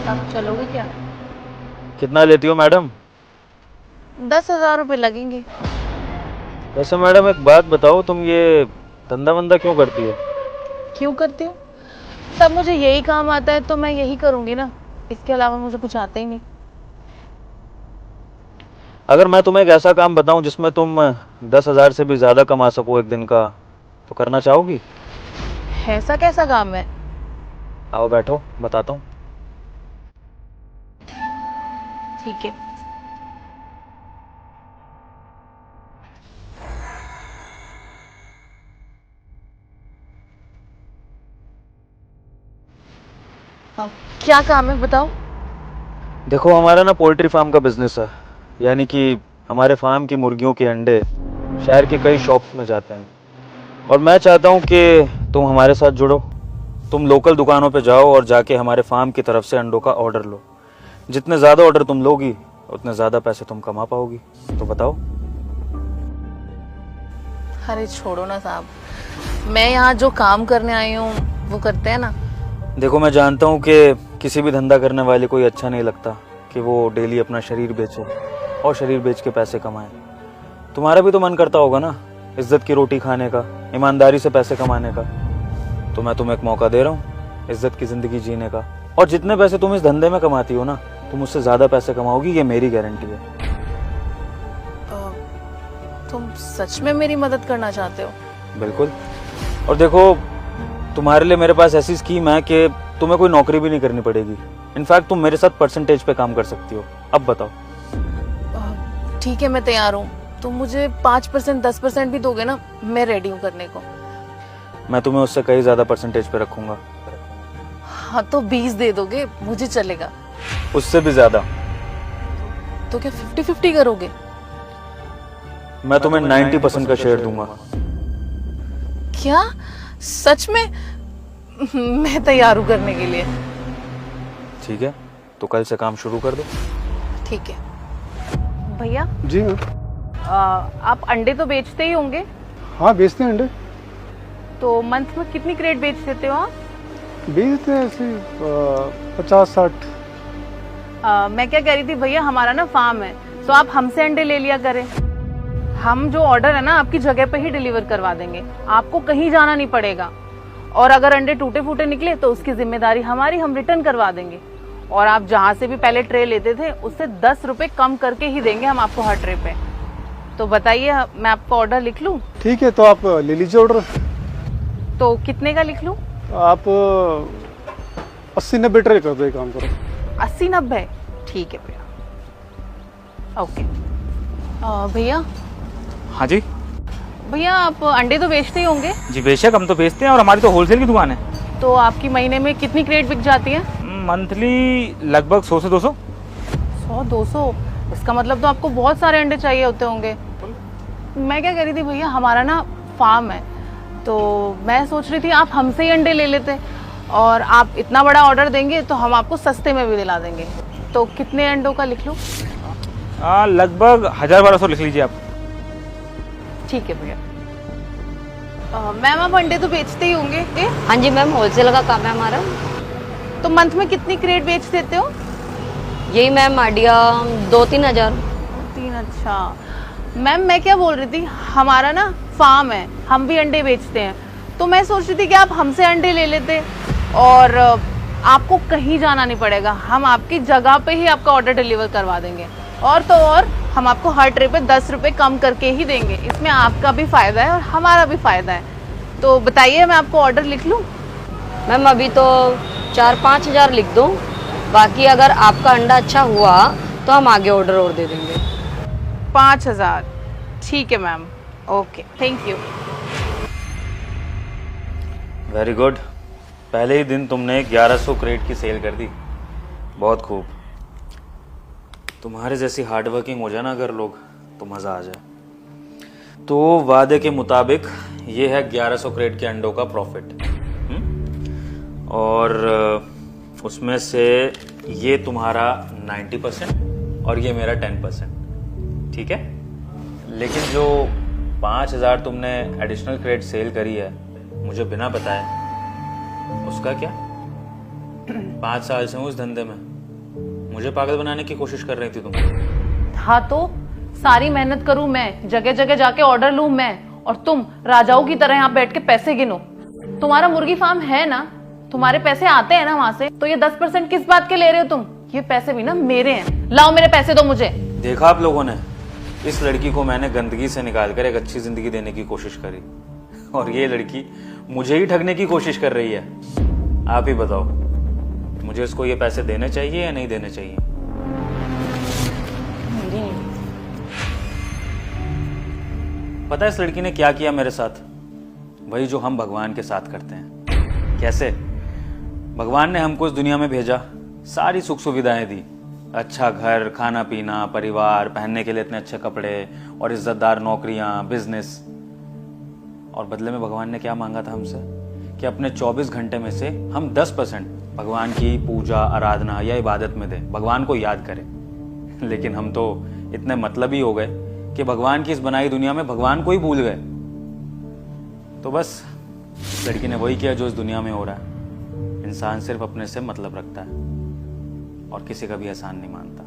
आप चलोगे क्या? कितना लेती हो मैडम? 10,000 रुपये लगेंगे। वैसे मैडम एक बात बताओ, तुम ये धंधा वंदा क्यों करती हो? क्यों करती हूँ? सब मुझे यही काम आता है तो मैं यही करूँगी ना, इसके अलावा मुझे कुछ आता ही नहीं। अगर मैं तुम्हें एक ऐसा काम बताऊं जिसमें तुम 10,000 से भी ज्यादा कमा सको एक दिन का, तो करना चाहोगी? ऐसा कैसा काम है? आओ बैठो, बताता हूँ। ठीक है। हाँ, क्या काम है बताओ। देखो, हमारा ना पोल्ट्री फार्म का बिजनेस है, यानी कि हमारे फार्म की मुर्गियों के अंडे शहर के कई शॉप्स में जाते हैं, और मैं चाहता हूँ कि तुम हमारे साथ जुड़ो। तुम लोकल दुकानों पे जाओ और जाके हमारे फार्म की तरफ से अंडों का ऑर्डर लो। जितने ज़्यादा ऑर्डर तुम लोगी उतने ज़्यादा पैसे तुम कमा पाओगी। तो बताओ। अरे छोड़ो ना साहब, मैं यहाँ जो काम करने आई हूँ वो करते हैं ना। देखो, मैं जानता हूँ कि किसी भी धंधा करने वाले को ये अच्छा नहीं लगता कि वो डेली अपना शरीर बेचे और शरीर बेच के पैसे कमाए। तुम्हारा भी तो मन करता होगा ना, इज्जत की रोटी खाने का, ईमानदारी से पैसे कमाने का। तो मैं तुम्हें एक मौका दे रहा हूँ इज्जत की जिंदगी जीने का। और जितने पैसे तुम इस धंधे में कमाती हो ना, तुम उससे ज्यादा पैसे कमाओगी, ये मेरी गारंटी है। तुम सच में मेरी मदद करना चाहते हो? बिल्कुल। और देखो, तुम्हारे लिए मेरे पास ऐसी स्कीम है कि तुम्हें कोई नौकरी भी नहीं करनी पड़ेगी। इनफैक्ट तुम मेरे साथ परसेंटेज पे काम कर सकती हो। अब बताओ। ठीक है, मैं तैयार हूँ। तुम मुझे 5% 10% भी दोगे ना, मैं रेडी हूँ करने को। मैं तुम्हें उससे कहीं ज्यादा परसेंटेज पे रखूंगा। हाँ तो 20 दे दोगे, मुझे चलेगा। उससे भी ज्यादा। तो क्या 50-50 करोगे? मैं तुम्हें 90% का शेयर दूंगा। क्या सच में? मैं तैयार हूँ करने के लिए। ठीक है, तो कल से काम शुरू कर दो। ठीक है। भैया जी मैम। आप अंडे तो बेचते ही होंगे? हाँ बेचते हैं अंडे। तो मंथ में कितनी क्रेट बेच देते हो आप? बेचते हैं ऐसे 50-60। मैं क्या कह रही थी भैया, हमारा ना फार्म है, तो आप हमसे अंडे ले लिया करें। हम जो ऑर्डर है ना आपकी जगह पे ही डिलीवर करवा देंगे, आपको कहीं जाना नहीं पड़ेगा। और अगर अंडे टूटे फूटे निकले तो उसकी जिम्मेदारी हमारी, हम रिटर्न करवा देंगे। और आप जहाँ से भी पहले ट्रे लेते थे उससे 10 रुपए कम करके ही देंगे हम आपको हर ट्रे पे। तो बताइए, मैं आपको ऑर्डर लिख लूँ? ठीक है, तो आप ले लीजिए ऑर्डर। तो कितने का लिख लूँ? आप 80-90 ट्रे कर दो, एक काम करो। 80-90? ठीक है भैया। ओके। भैया। हाँ जी। भैया आप अंडे तो बेचते ही होंगे? जी बेशक, हम तो बेचते हैं और हमारी तो होलसेल की दुकान है। तो आपकी महीने में कितनी क्रेट बिक जाती है? मंथली लगभग 100 से 200। 100-200? इसका मतलब तो आपको बहुत सारे अंडे चाहिए होते होंगे। मैं क्या कह रही थी भैया, हमारा ना फार्म है, तो मैं सोच रही थी आप हमसे ही अंडे ले लेते, और आप इतना बड़ा ऑर्डर देंगे तो हम आपको सस्ते में भी दिला देंगे। तो कितने अंडों का लिख लूँ? लगभग 1000-1200 लिख लीजिए आप। ठीक है भैया। मैम आप अंडे तो बेचते ही होंगे? हाँ जी मैम, होलसेल का काम है हमारा। तो मंथ में कितनी क्रेट बेच देते हो? यही मैम आइडिया 2-3 हज़ार। 3? अच्छा मैम, मैं क्या बोल रही थी, हमारा ना फार्म है, हम भी अंडे बेचते हैं, तो मैं सोच रही थी कि आप हमसे अंडे ले लेते और आपको कहीं जाना नहीं पड़ेगा, हम आपकी जगह पे ही आपका ऑर्डर डिलीवर करवा देंगे। और तो और हम आपको हर ट्रे पे 10 रुपए कम करके ही देंगे। इसमें आपका भी फायदा है और हमारा भी फायदा है। तो बताइए, मैं आपको ऑर्डर लिख लूँ? मैम अभी तो 4-5 हज़ार लिख दो, बाकी अगर आपका अंडा अच्छा हुआ तो हम आगे ऑर्डर और दे देंगे। 5,000? ठीक है ma'am, okay, thank you. Very good. पहले ही दिन तुमने 1100 क्रेट की सेल कर दी। बहुत खूब। तुम्हारे जैसी हार्डवर्किंग हो जाए ना अगर लोग, तो मज़ा आ जाए। तो वादे के मुताबिक ये है 1100 क्रेट के अंडों का प्रॉफिट। और उसमें से ये तुम्हारा 90% और ये मेरा 10%। ठीक है? लेकिन जो 5000 तुमने एडिशनल क्रेट सेल करी है मुझे बिना बताए, उसका क्या? 5 साल से हूँ उस धंधे में, मुझे पागल बनाने की कोशिश कर रही थी तुम। हाँ तो सारी मेहनत करूं मैं, जगह जगह जाके ऑर्डर लूं मैं, और तुम राजाओं की तरह यहाँ बैठ के पैसे गिनो। तुम्हारा मुर्गी फार्म है ना, तुम्हारे पैसे आते हैं ना वहां से, तो ये 10% किस बात के ले रहे हो तुम? ये पैसे भी ना मेरे हैं, लाओ मेरे पैसे दो मुझे। देखा आप लोगों ने, इस लड़की को मैंने गंदगी से निकालकर एक अच्छी जिंदगी देने की कोशिश करी, और ये लड़की मुझे ही ठगने की कोशिश कर रही है। आप ही बताओ, मुझे इसको ये पैसे देने चाहिए या नहीं देने चाहिए? पता है इस लड़की ने क्या किया मेरे साथ? वही जो हम भगवान के साथ करते हैं। कैसे? भगवान ने हमको इस दुनिया में भेजा, सारी सुख सुविधाएं दी, अच्छा घर, खाना पीना, परिवार, पहनने के लिए इतने अच्छे कपड़े और इज्जतदार नौकरियां, बिजनेस। और बदले में भगवान ने क्या मांगा था हमसे कि अपने 24 घंटे में से हम 10% भगवान की पूजा, आराधना या इबादत में दें, भगवान को याद करें। लेकिन हम तो इतने मतलबी हो गए कि भगवान की इस बनाई दुनिया में भगवान को ही भूल गए। तो बस लड़की ने वही किया जो इस दुनिया में हो रहा है। इंसान सिर्फ अपने से मतलब रखता है और किसी का भी एहसान नहीं मानता।